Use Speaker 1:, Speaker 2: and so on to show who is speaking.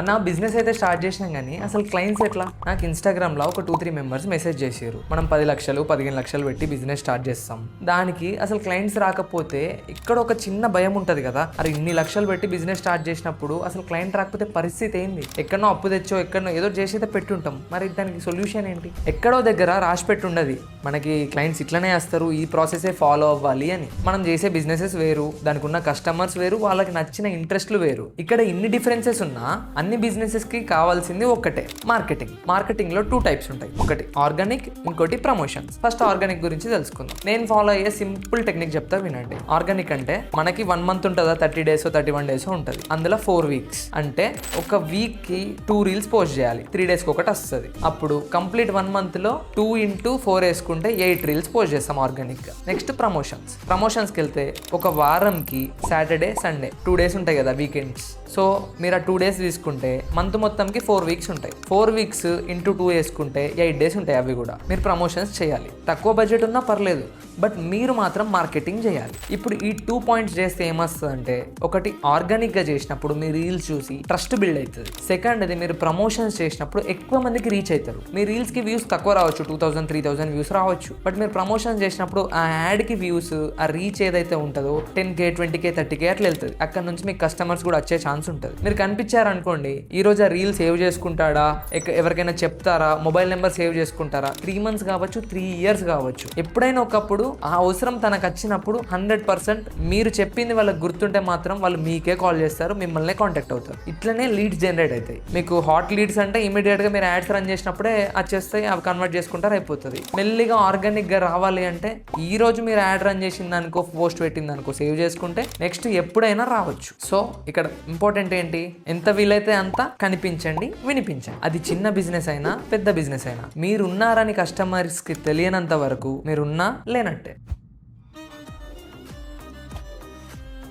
Speaker 1: అన్న బిజినెస్ అయితే స్టార్ట్ చేసినాం కానీ అసలు క్లయింట్స్ ఎట్లా? నాకు ఇన్స్టాగ్రామ్లో ఒక 2-3 మెంబర్స్ మెసేజ్ చేసారు, మనం 10 లక్షలు 15 లక్షలు పెట్టి బిజినెస్ స్టార్ట్ చేస్తాం, దానికి అసలు క్లయింట్స్ రాకపోతే ఇక్కడ ఒక చిన్న భయం ఉంటుంది కదా, అరే ఇన్ని లక్షలు పెట్టి బిజినెస్ స్టార్ట్ చేసినప్పుడు అసలు క్లయింట్ రాకపోతే పరిస్థితి ఏంది? ఎక్కడనో అప్పు తెచ్చో ఎక్కడనో ఏదో చేసి అయితే పెట్టుంటాం, మరి దానికి సొల్యూషన్ ఏంటి? ఎక్కడో దగ్గర రాసి పెట్టుండది మనకి క్లయింట్స్ ఇట్లనే వస్తారు, ఈ ప్రాసెసే ఫాలో అవ్వాలి అని. మనం చేసే బిజినెసెస్ వేరు, దానికి ఉన్న కస్టమర్స్ వేరు, వాళ్ళకి నచ్చిన ఇంట్రెస్ట్లు వేరు. ఇక్కడ ఇన్ని డిఫరెన్సెస్ ఉన్నా అన్ని బిజినెసెస్కి కావాల్సింది ఒక్కటే, మార్కెటింగ్. మార్కెటింగ్లో 2 టైప్స్ ఉంటాయి, ఒకటి ఆర్గానిక్, ఇంకోటి ప్రమోషన్స్. ఫస్ట్ ఆర్గానిక్ గురించి తెలుసుకుందాం. నేను ఫాలో అయ్యే సింపుల్ టెక్నిక్ చెప్తా వినండి. ఆర్గానిక్ అంటే మనకి 1 మంత్ ఉంటుందా, 30 days 31 days ఉంటుంది, అందులో 4 weeks అంటే ఒక వీక్కి 2 reels పోస్ట్ చేయాలి, 3 days ఒకటి వస్తుంది. అప్పుడు కంప్లీట్ 1 monthలో 2 into 4 వేసుకుంటే 8 reels పోస్ట్ చేస్తాం ఆర్గానిక్. నెక్స్ట్ ప్రమోషన్స్కి వెళ్తే ఒక వారంకి సాటర్డే సండే 2 days ఉంటాయి కదా వీకెండ్స్. సో మీరు ఆ 2 days తీసుకుంటే మంత్ మొత్తంకి 4 weeks ఉంటాయి. 4 weeks into 2 వేసుకుంటే 8 days ఉంటాయి. అవి కూడా మీరు ప్రమోషన్స్ చేయాలి. తక్కువ బడ్జెట్ ఉన్నా పర్లేదు, బట్ మీరు మాత్రం మార్కెటింగ్ చేయాలి. ఇప్పుడు ఈ 2 points చేస్తే ఏమొస్తుందంటే, ఒకటి ఆర్గానిక్గా చేసినప్పుడు మీ రీల్స్ చూసి ట్రస్ట్ బిల్డ్ అవుతుంది. సెకండ్ అది మీరు ప్రమోషన్స్ చేసినప్పుడు ఎక్కువ మందికి రీచ్ అవుతారు. మీ రీల్స్కి వ్యూస్ తక్కువ రావచ్చు, 2000-3000 వ్యూస్ రావచ్చు, బట్ మీరు ప్రమోషన్స్ చేసినప్పుడు ఆ యాడ్కి వ్యూస్, ఆ రీచ్ ఏదైతే ఉంటుందో 10K 20K 30K అట్లా వెళ్తుంది. అక్కడ నుంచి మీకు కస్టమర్స్ కూడా వచ్చే ఛాన్స్ ఉంటుంది. మీరు కనిపించారనుకోండి, ఈ రోజు ఆ రీల్ సేవ్ చేసుకుంటాడా, ఎవరికైనా చెప్తారా, మొబైల్ నెంబర్ సేవ్ చేసుకుంటారా, 3 months కావచ్చు, 3 years కావచ్చు, ఎప్పుడైనా ఒకప్పుడు ఆ అవసరం తనకు వచ్చినప్పుడు 100% మీరు చెప్పింది వాళ్ళకి గుర్తుంటే మాత్రం వాళ్ళు మీకే కాల్ చేస్తారు, మిమ్మల్ని కాంటాక్ట్ అవుతారు. ఇట్లనే లీడ్స్ జనరేట్ అవుతాయి. మీకు హాట్ లీడ్స్ అంటే ఇమీడియట్గా మీరు యాడ్స్ రన్ చేసినప్పుడే వచ్చేస్తాయి, అవి కన్వర్ట్ చేసుకుంటారు, అయిపోతుంది. మెల్లిగా ఆర్గానిక్గా రావాలి అంటే ఈ రోజు మీరు యాడ్ రన్ చేసింది అనుకో, పోస్ట్ పెట్టింది అనుకో, సేవ్ చేసుకుంటే నెక్స్ట్ ఎప్పుడైనా రావచ్చు. సో ఇక్కడ ఇంపార్టెంట్ ఏంటి, ఎంత వీలైతే అంత కనిపించండి, వినిపించండి. అది చిన్న బిజినెస్ అయినా పెద్ద బిజినెస్ అయినా, మీరున్నారని కస్టమర్స్కి తెలియనంత వరకు మీరున్నా లేనట్టే.